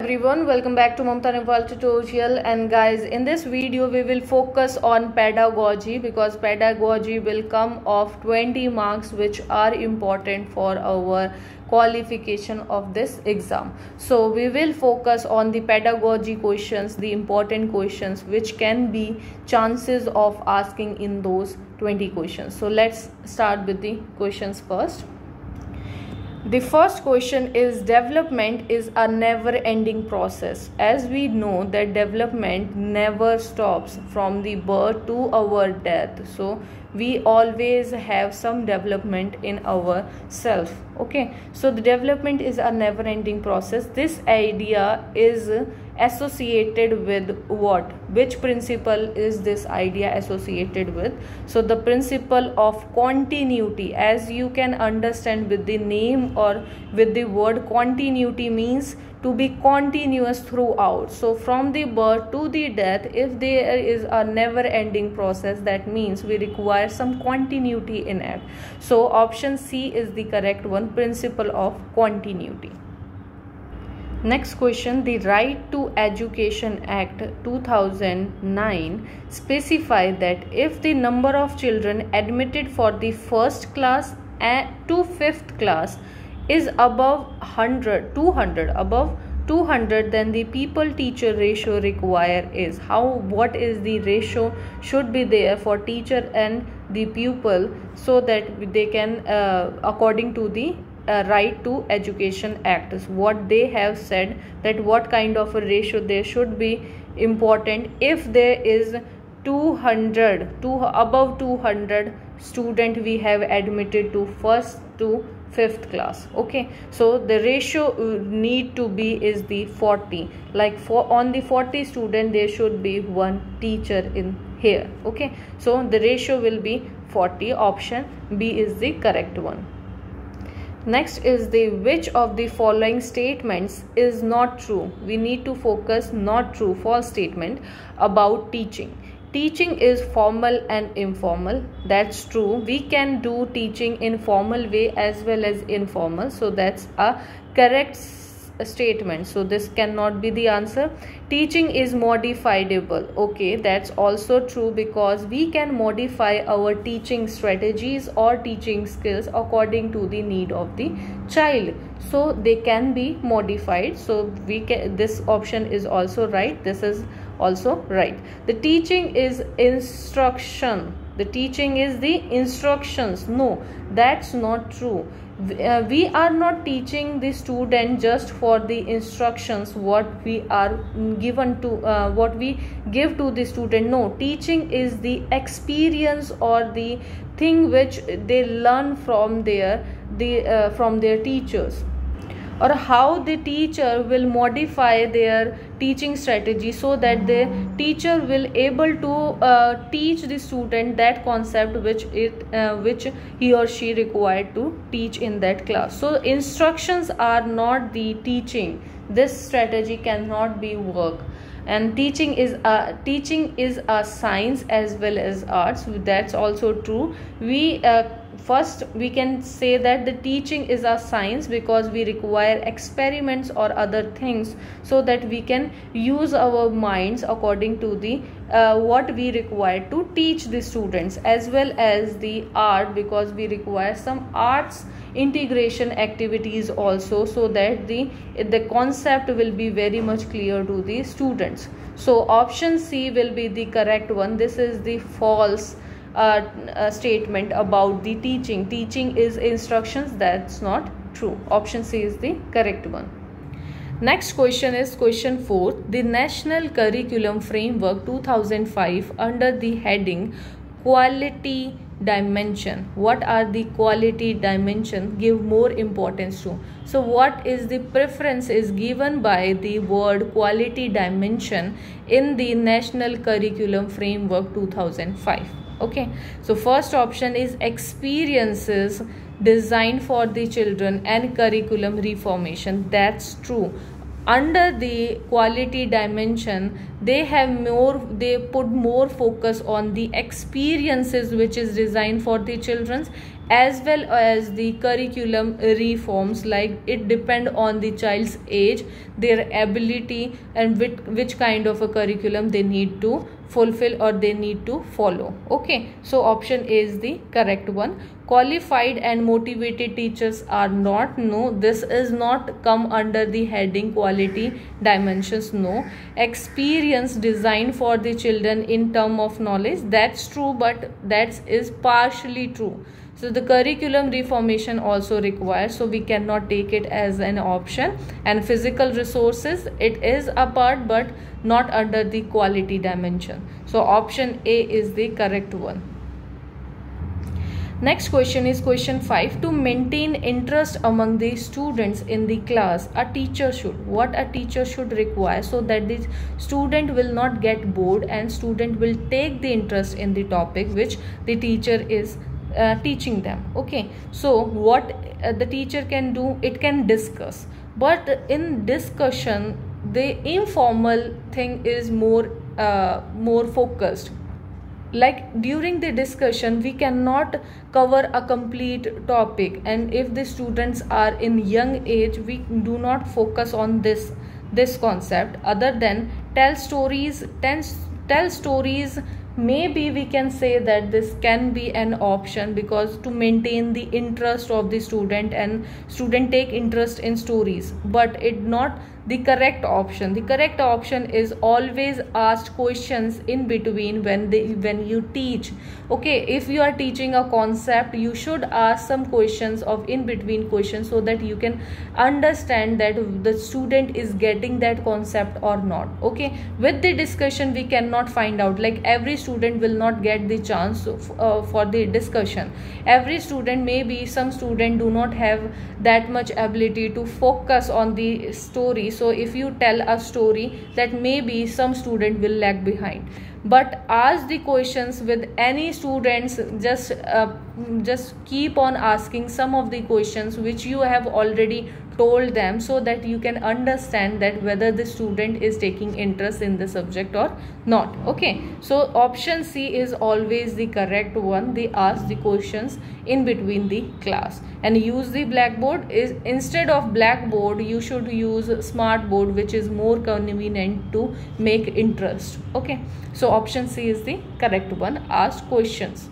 everyone, welcome back to Mamta Nepal tutorial. And guys, in this video we will focus on pedagogy because pedagogy will come off 20 marks which are important for our qualification of this exam. So we will focus on the pedagogy questions, the important questions which can be chances of asking in those 20 questions. So let's start with the questions first. The first question is, development is a never-ending process. As we know that development never stops from the birth to our death. So we always have some development in ourself. Okay, so the development is a never-ending process. This idea is associated with what? Which principle is this idea associated with? So the principle of continuity. As you can understand with the name or with the word, continuity means to be continuous throughout. So from the birth to the death, if there is a never ending process, that means we require some continuity in it. So option C is the correct one, principle of continuity. Next question, the Right to Education Act 2009 specify that if the number of children admitted for the first class to fifth class is above 200, then the people teacher ratio required is what is the ratio should be there for teacher and the pupil, so that they can according to the Right to Education Act is what they have said, that what kind of a ratio there should be important if there is 200 above 200 student we have admitted to first to fifth class. Okay, so the ratio need to be is the 40, like on the 40 student there should be one teacher in here. Okay, so the ratio will be 40. Option B is the correct one. Next is the which of the following statements is not true? We need to focus not true, false statement about teaching. Teaching is formal and informal. That's true. We can do teaching in formal way as well as informal. So that's a correct statement. So this cannot be the answer. Teaching is modifiable. Okay, that's also true because we can modify our teaching strategies or teaching skills according to the need of the child. So they can be modified. So this option is also right. This is also right. The teaching is instruction. The teaching is the instructions. No, that's not true. We are not teaching the student just for the instructions what we are given to what we give to the student. No, teaching is the experience or the thing which they learn from their teachers, or how the teacher will modify their teaching strategy so that the teacher will able to teach the student that concept which he or she required to teach in that class. So instructions are not the teaching. This strategy cannot be work. And teaching is a science as well as arts. That's also true. First we can say that the teaching is a science because we require experiments or other things so that we can use our minds according to the what we require to teach the students, as well as the art because we require some arts integration activities also, so that the concept will be very much clear to the students. So option C will be the correct one. This is the false statement about the teaching. Teaching is instructions. That's not true. Option C is the correct one. Next question is question 4. The National Curriculum Framework 2005 under the heading Quality Dimension. What are the quality dimension give more importance to? So what is the preference is given by the word quality dimension in the National Curriculum Framework 2005? Okay, so first option is experiences designed for the children and curriculum reformation. That's true. Under the quality dimension, they put more focus on the experiences which is designed for the children as well as the curriculum reforms, like it depend on the child's age, their ability, and which kind of a curriculum they need to fulfill or they need to follow. Okay, so option A is the correct one. Qualified and motivated teachers are not, no, this is not come under the heading quality dimensions. No. Experience designed for the children in term of knowledge, that's true, but that is partially true. So the curriculum reformation also required, so we cannot take it as an option. And physical resources, it is a part but not under the quality dimension. So option A is the correct one. Next question is question 5. To maintain interest among the students in the class, a teacher should, what a teacher should require so that the student will not get bored and student will take the interest in the topic which the teacher is teaching them. Okay, so what the teacher can do, it can discuss, but in discussion the informal thing is more focused. Like during the discussion we cannot cover a complete topic, and if the students are in young age we do not focus on this concept. Other than tell stories, maybe we can say that this can be an option, because to maintain the interest of the student and student take interest in stories, but it not the correct option. The correct option is always ask questions in between when you teach. Okay, if you are teaching a concept, you should ask some questions of in between questions so that you can understand that the student is getting that concept or not. Okay, with the discussion we cannot find out, like every student will not get the chance for the discussion. Every student, maybe some student do not have that much ability to focus on the story. So if you tell a story, that maybe some student will lag behind. But ask the questions with any students, just keep on asking some of the questions which you have already told them, so that you can understand that whether the student is taking interest in the subject or not. Okay, so option C is always the correct one. They ask the questions in between the class. And use the blackboard, is instead of blackboard you should use smart board, which is more convenient to make interest. Okay, so option C is the correct one. Ask questions.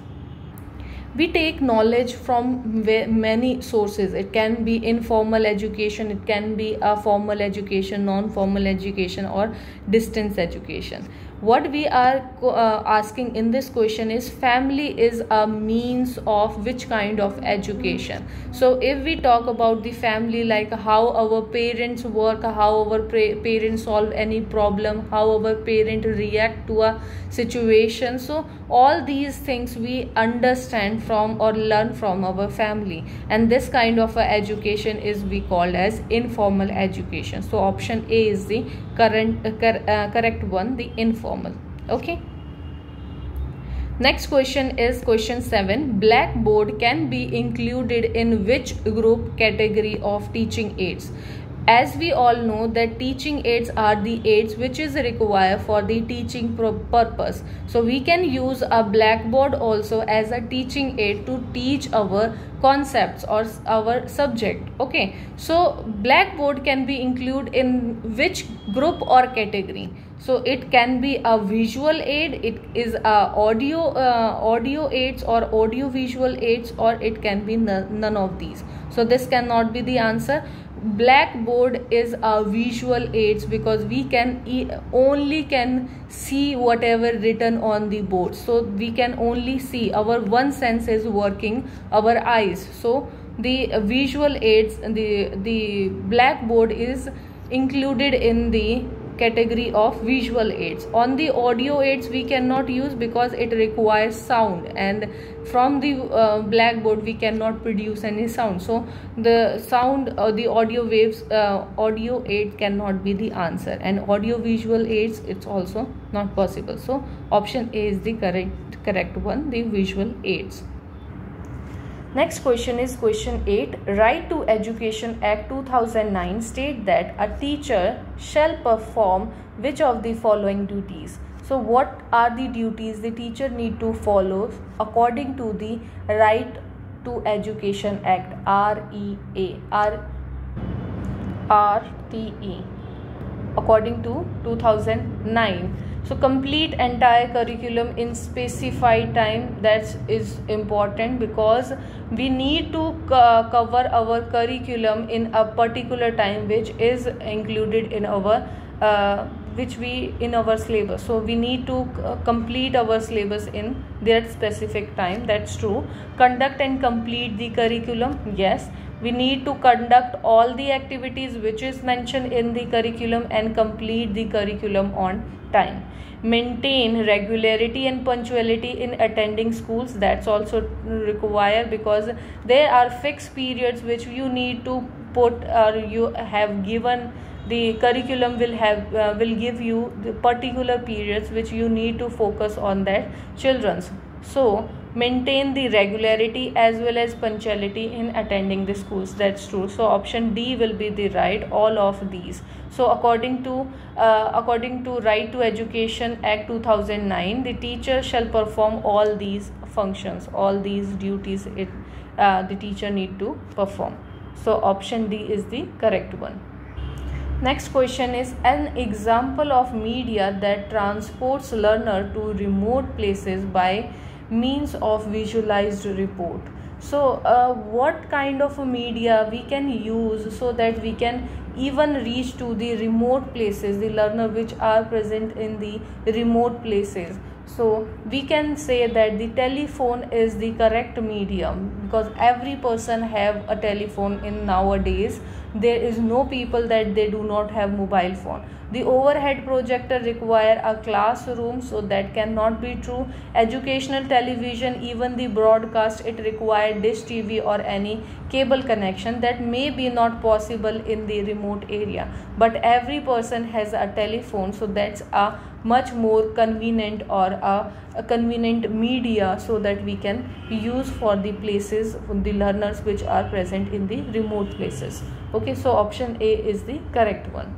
We take knowledge from many sources. It can be informal education, it can be a formal education, non-formal education, or distance education. What we are asking in this question is, family is a means of which kind of education. So if we talk about the family, like how our parents work, how our parents solve any problem, how our parents react to a situation, so all these things we understand from or learn from our family, and this kind of education is we called as informal education. So option A is the correct one, the informal. Okay, next question is question 7. Blackboard can be included in which group category of teaching aids? As we all know that teaching aids are the aids which is required for the teaching purpose. So we can use a blackboard also as a teaching aid to teach our concepts or our subject. Okay, so blackboard can be included in which group or category? So it can be a visual aid, it is a audio aids or audio visual aids, or it can be none of these. So this cannot be the answer. Blackboard is a visual aids, because we can only can see whatever written on the board. So we can only see, our one sense is working, our eyes. So the visual aids, the blackboard is included in the category of visual aids. On the audio aids we cannot use because it requires sound, and from the blackboard we cannot produce any sound. So the sound or the audio waves, audio aid cannot be the answer, and audio visual aids, it's also not possible. So option A is the correct one, the visual aids. Next question is question 8. Right to Education Act 2009 state that a teacher shall perform which of the following duties? So what are the duties the teacher need to follow according to the right to Education Act, RTE, according to 2009. So complete entire curriculum in specified time. That is important because we need to cover our curriculum in a particular time which is included in our in our syllabus. So we need to complete our syllabus in that specific time. That's true. Conduct and complete the curriculum. Yes, we need to conduct all the activities which is mentioned in the curriculum and complete the curriculum on time. Maintain regularity and punctuality in attending schools. That's also required because there are fixed periods which you need to put, or you have given. The curriculum will give you the particular periods which you need to focus on that children's. So maintain the regularity as well as punctuality in attending the schools. That's true. So option D will be the right, all of these. So according to Right to Education Act 2009, the teacher shall perform all these functions, all these duties the teacher need to perform. So option D is the correct one. Next question is an example of media that transports learner to remote places by means of visualized report. So what kind of a media we can use so that we can even reach to the remote places, the learner which are present in the remote places? So we can say that the telephone is the correct medium because every person have a telephone in nowadays. There is no people that they do not have mobile phone. The overhead projector require a classroom, so that cannot be true. Educational television, even the broadcast, it require dish TV or any cable connection. That may be not possible in the remote area, but every person has a telephone, so that's a much more convenient or a convenient media so that we can use for the places, the learners which are present in the remote places. Okay, so option A is the correct one.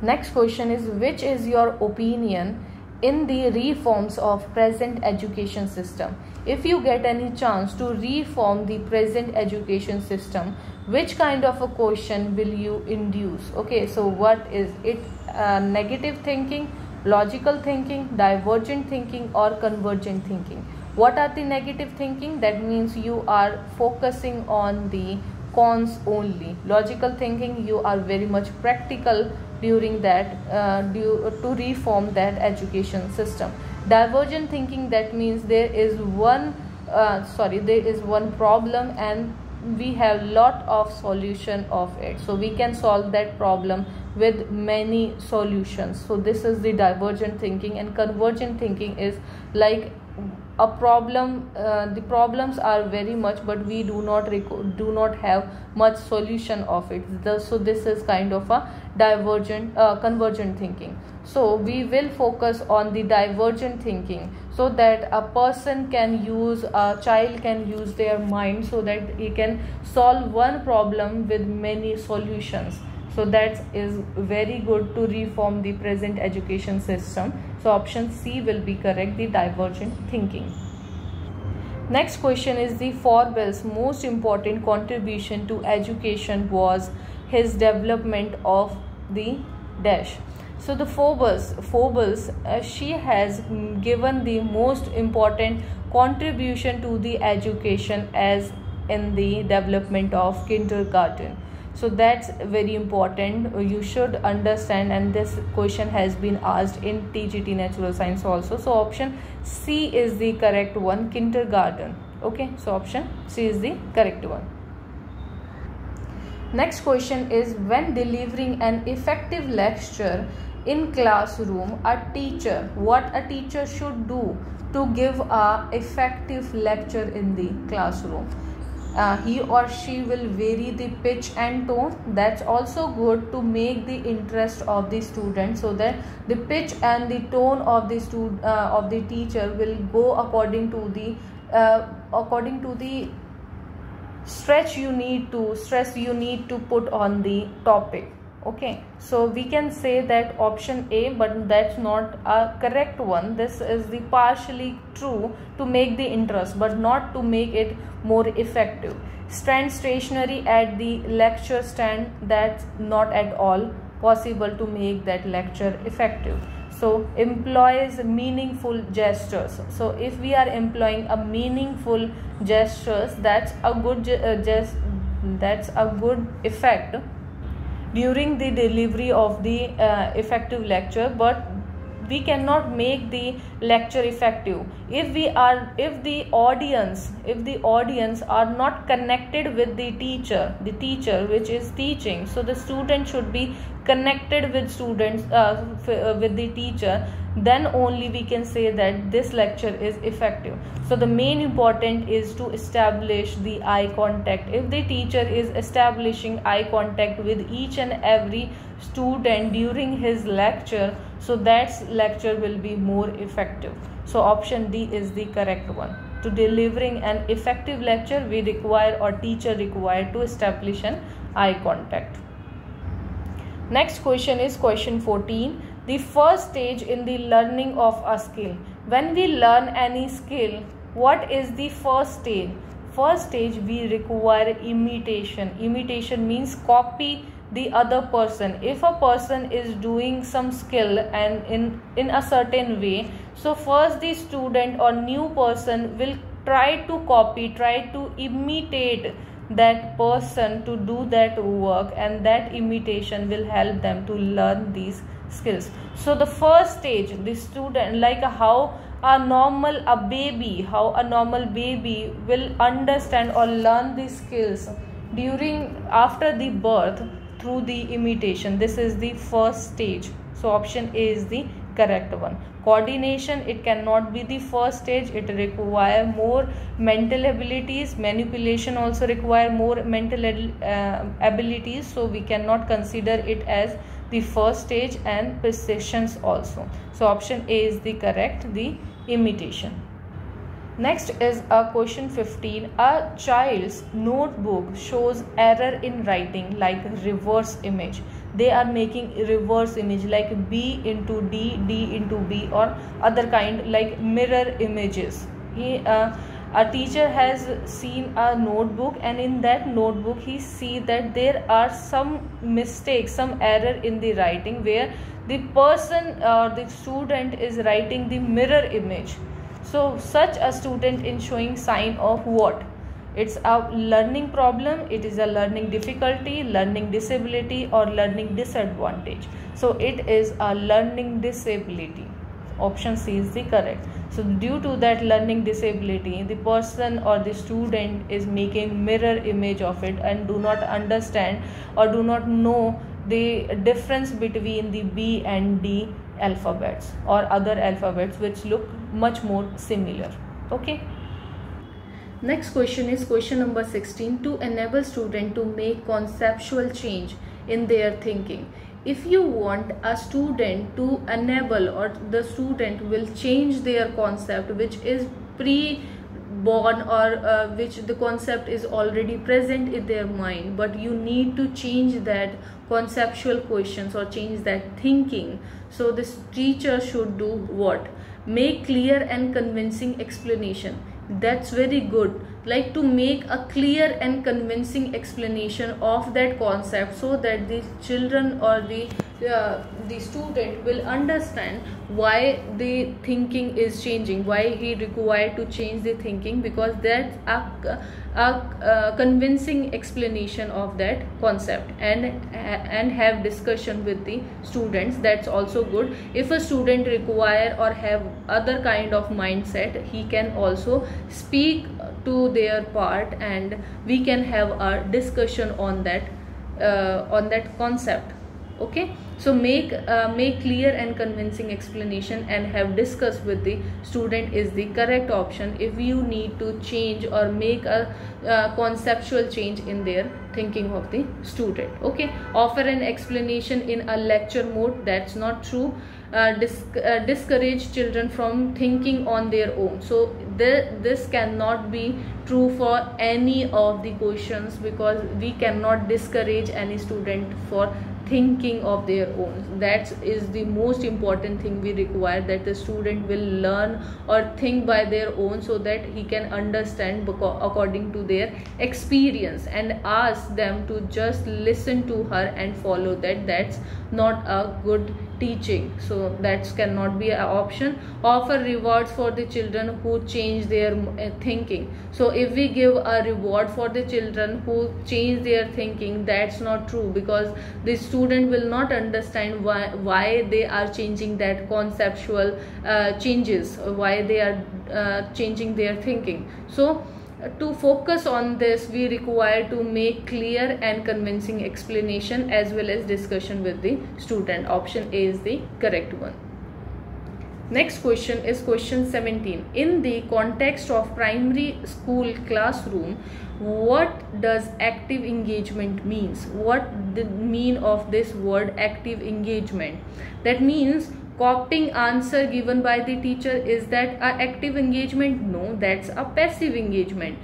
Next question is, which is your opinion in the reforms of present education system? If you get any chance to reform the present education system, which kind of a question will you induce? Okay, so what is it? Negative thinking, logical thinking, divergent thinking, or convergent thinking? What are the negative thinking? That means you are focusing on the cons only. Logical thinking, you are very much practical during that to reform that education system. Divergent thinking, that means there is one problem and we have lot of solution of it, so we can solve that problem with many solutions. So this is the divergent thinking. And convergent thinking is like a problem, the problems are very much, but we do not have much solution of it. So this is kind of a convergent thinking. So we will focus on the divergent thinking, so that a child can use their mind, so that he can solve one problem with many solutions. So that is very good to reform the present education system. So option C will be correct, the divergent thinking. Next question is, the Forbes' most important contribution to education was his development of the dash. So the Forbes, she has given the most important contribution to the education as in the development of kindergarten. So that's very important, you should understand, and this question has been asked in TGT Natural Science also. So option C is the correct one, kindergarten. Okay, so option C is the correct one. Next question is, when delivering an effective lecture in classroom, what a teacher should do to give a effective lecture in the classroom? He or she will vary the pitch and tone. That's also good to make the interest of the student, so that the pitch and the tone of the teacher will go according to the stress you need to put on the topic. Okay, so we can say that option A, but that's not a correct one. This is the partially true to make the interest, but not to make it more effective. Stand stationary at the lecture stand, that's not at all possible to make that lecture effective. So employs meaningful gestures. So if we are employing a meaningful gestures, that's a good that's a good effect during the delivery of the effective lecture, but we cannot make the lecture effective if the audience are not connected with the teacher which is teaching. So the student should be connected with with the teacher, then only we can say that this lecture is effective. So the main important is to establish the eye contact. If the teacher is establishing eye contact with each and every student during his lecture, so that lecture will be more effective. So option D is the correct one. To delivering an effective lecture, we require, or teacher required, to establish an eye contact. Next question is question 14. The first stage in the learning of a skill. When we learn any skill, what is the first stage? First stage, we require imitation. Imitation means copy the other person. If a person is doing some skill and in a certain way, so first the student or new person will try to copy, try to imitate that person to do that work, and that imitation will help them to learn these skills. So the first stage, the student, like how a normal baby will understand or learn these skills after the birth through the imitation. This is the first stage. So option A is the correct one. Coordination, it cannot be the first stage. It require more mental abilities. Manipulation also require more mental abilities. So we cannot consider it as the first stage, and precisions also. So option A is the correct, the imitation. Next is a question 15. A child's notebook shows error in writing like reverse image. They are making reverse image like B into D, D into B, or other kind like mirror images. A teacher has seen a notebook, and in that notebook he see that there are some mistakes, some error in the writing, where the person or the student is writing the mirror image. So such a student is showing sign of what? It's a learning problem, it is a learning difficulty, learning disability, or learning disadvantage. So it is a learning disability. Option C is the correct. So due to that learning disability, the person or the student is making mirror image of it and do not understand or do not know the difference between the B and D alphabets or other alphabets which look much more similar. Okay. Next question is question number 16. To enable student to make conceptual change in their thinking. If you want a student to enable, or the student will change their concept which is pre-born, or which the concept is already present in their mind, but you need to change that conceptual questions or change that thinking. So this teacher should do what? Make clear and convincing explanation. That's very good. Like to make a clear and convincing explanation of that concept, so that the children or the student will understand why the thinking is changing, why he required to change the thinking, because that's a convincing explanation of that concept, and have discussion with the students. That's also good. If a student require or have other kind of mindset, he can also speak to their part, and we can have a discussion on that concept. Okay, so make clear and convincing explanation and have discussed with the student is the correct option if you need to change or make a conceptual change in their thinking of the student. Okay, offer an explanation in a lecture mode. That's not true. Discourage children from thinking on their own. So this cannot be true for any of the questions, because we cannot discourage any student for thinking of their own. That is the most important thing we require, that the student will learn or think by their own, so that he can understand according to their experience, and ask them to just listen to her and follow that. That's not a good teaching. So that cannot be an option. Offer rewards for the children who change their thinking. So if we give a reward for the children who change their thinking, that's not true, because the student will not understand why they are changing that conceptual changes, why they are changing their thinking. So to focus on this, we require to make clear and convincing explanation as well as discussion with the student. Option A is the correct one. Next question is question 17. In the context of primary school classroom, what does active engagement means? What the mean of this word active engagement? That means copying answer given by the teacher. Is that a active engagement? No, that's a passive engagement.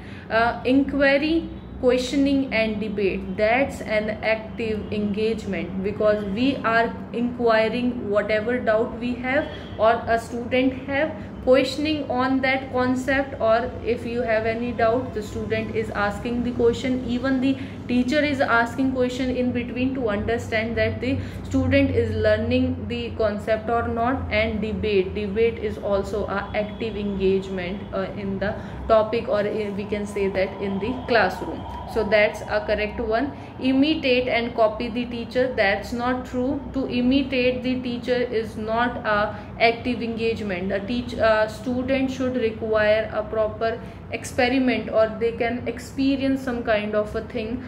Inquiry, questioning and debate, that's an active engagement, because we are inquiring whatever doubt we have or a student have, questioning on that concept, or if you have any doubt, the student is asking the question, even the teacher is asking question in between to understand that the student is learning the concept or not. And debate is also a active engagement in the topic, or we can say that in the classroom. So that's a correct one. Imitate and copy the teacher, that's not true. To imitate the teacher is not a active engagement. A student should require a proper experiment, or they can experience some kind of a thing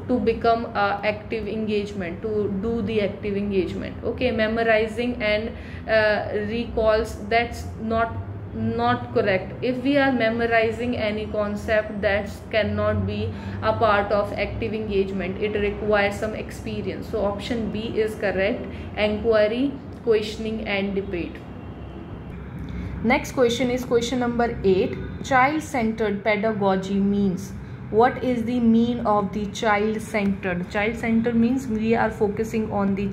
to become a active engagement, to do the active engagement. Okay, memorizing and recalls, that's not correct. If we are memorizing any concept, that cannot be a part of active engagement. It requires some experience. So option B is correct. Inquiry, questioning and debate. Next question is question number 8. Child-centered pedagogy means. What is the mean of the child-centered? Child-centered means we are focusing on the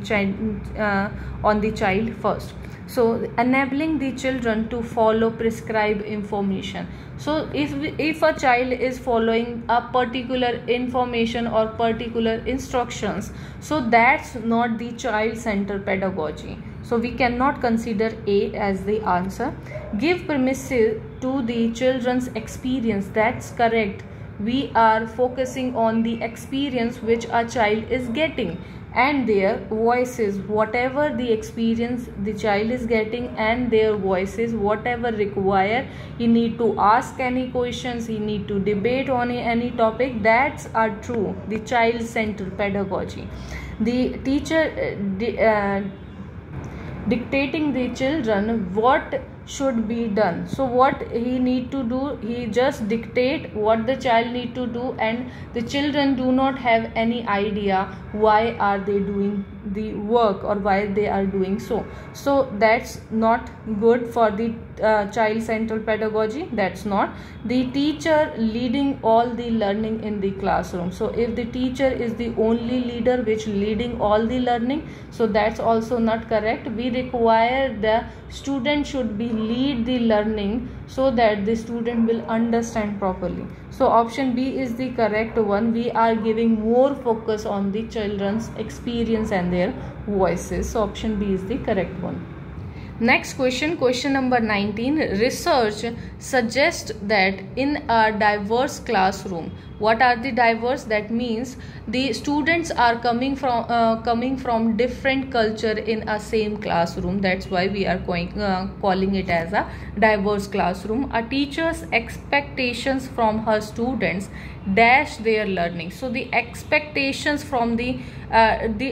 child first. So enabling the children to follow prescribed information. So if a child is following a particular information or particular instructions, so that's not the child-centered pedagogy. So we cannot consider A as the answer. Give permission to the children's experience, that's correct. We are focusing on the experience which a child is getting, and their voices, whatever the experience the child is getting, and their voices, whatever require. He need to ask any questions, he need to debate on any topic. That's are true, the child-centered pedagogy. The teacher dictating the children what should be done. So what he need to do, he just dictate what the child need to do, and the children do not have any idea why are they doing the work or why they are doing so. So that's not good for the child-centered pedagogy. That's not. The teacher leading all the learning in the classroom. So if the teacher is the only leader which leading all the learning, so that's also not correct. We require the student should be lead the learning, so that the student will understand properly. So option B is the correct one. We are giving more focus on the children's experience and their voices. So option B is the correct one. Next question, question number 19. Research suggests that in a diverse classroom, what are the diverse? That means the students are coming from different culture in a same classroom. That's why we are calling it as a diverse classroom. A teacher's expectations from her students dash their learning. So the expectations from the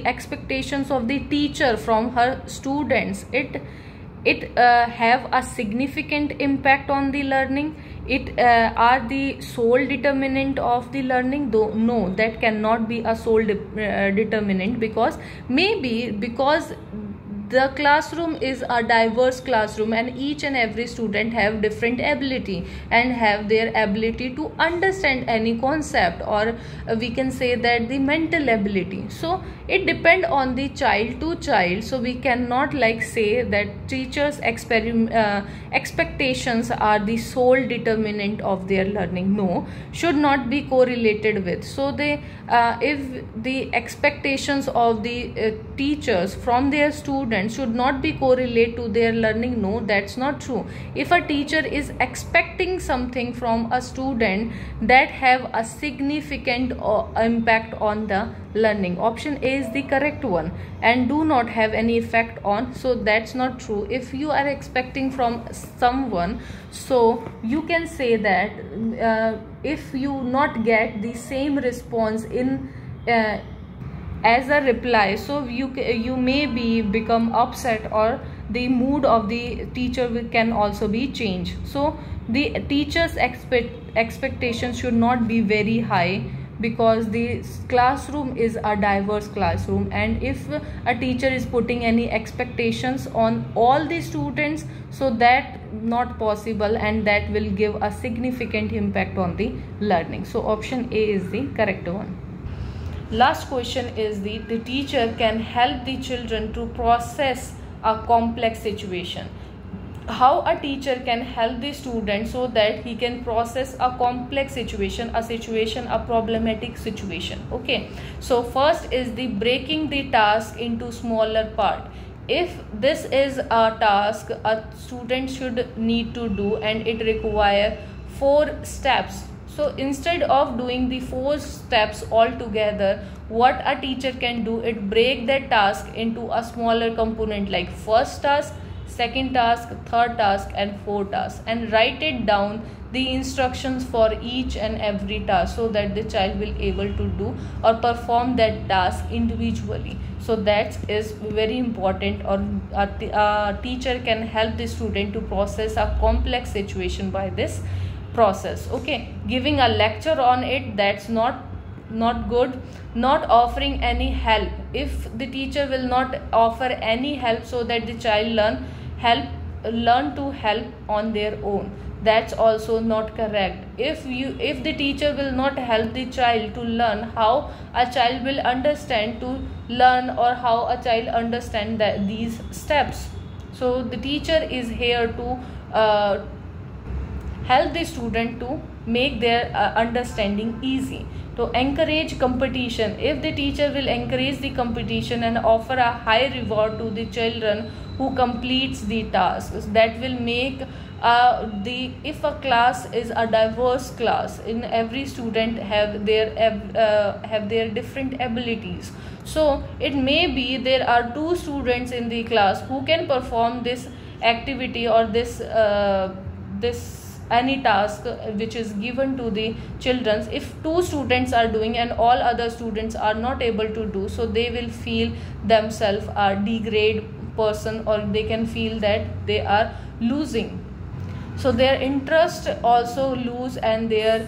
expectations of the teacher from her students, it have a significant impact on the learning. It are the sole determinant of the learning, though no, that cannot be a sole determinant, because maybe because the classroom is a diverse classroom, and each and every student have different ability and have their ability to understand any concept, or we can say that the mental ability. So it depend on the child to child. So we cannot like say that teachers expectations are the sole determinant of their learning. No, should not be correlated with. So they if the expectations of the teachers from their students should not be correlate to their learning, no, that's not true. If a teacher is expecting something from a student, that have a significant impact on the learning. Option A is the correct one, and do not have any effect on. So that's not true. If you are expecting from someone, so you can say that if you not get the same response in as a reply, so you may be become upset, or the mood of the teacher can also be changed. So the teacher's expectations should not be very high, because the classroom is a diverse classroom, and if a teacher is putting any expectations on all the students, so that not possible, and that will give a significant impact on the learning. So option A is the correct one. Last question is the teacher can help the children to process a complex situation. How a teacher can help the student so that he can process a complex situation, a problematic situation. Okay, so first is the breaking the task into smaller part. If this is a task a student should need to do, and it require 4 steps, so instead of doing the 4 steps all together, what a teacher can do, it break that task into a smaller component, like first task, second task, third task, and fourth task, and write it down the instructions for each and every task, so that the child will able to do or perform that task individually. So that is very important, or a teacher can help the student to process a complex situation by this process. Okay, giving a lecture on it, that's not good. Not offering any help. If the teacher will not offer any help so that the child learn to help on their own, that's also not correct. If the teacher will not help the child to learn, how a child will understand to learn, or how a child understand these steps. So the teacher is here to help the student to make their understanding easy. To encourage competition, if the teacher will encourage the competition and offer a high reward to the children who completes the tasks, that will make if a class is a diverse class, in every student have their different abilities. So it may be there are 2 students in the class who can perform this activity, or this any task which is given to the children. If 2 students are doing and all other students are not able to do, so they will feel themselves a degrade person, or they can feel that they are losing. So their interest also lose, and their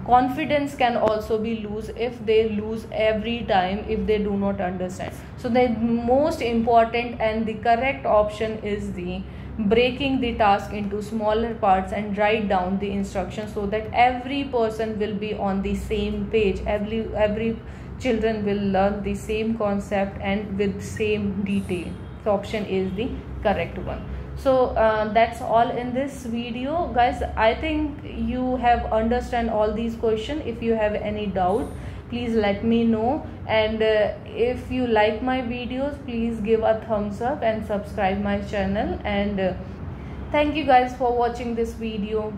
confidence can also be lose if they lose every time, if they do not understand. So the most important and the correct option is the breaking the task into smaller parts and write down the instructions, so that every person will be on the same page, every children will learn the same concept and with same detail. So option is the correct one. So that's all in this video, guys. I think you have understand all these questions. If you have any doubt, please let me know, and if you like my videos, please give a thumbs up and subscribe my channel. And thank you guys for watching this video.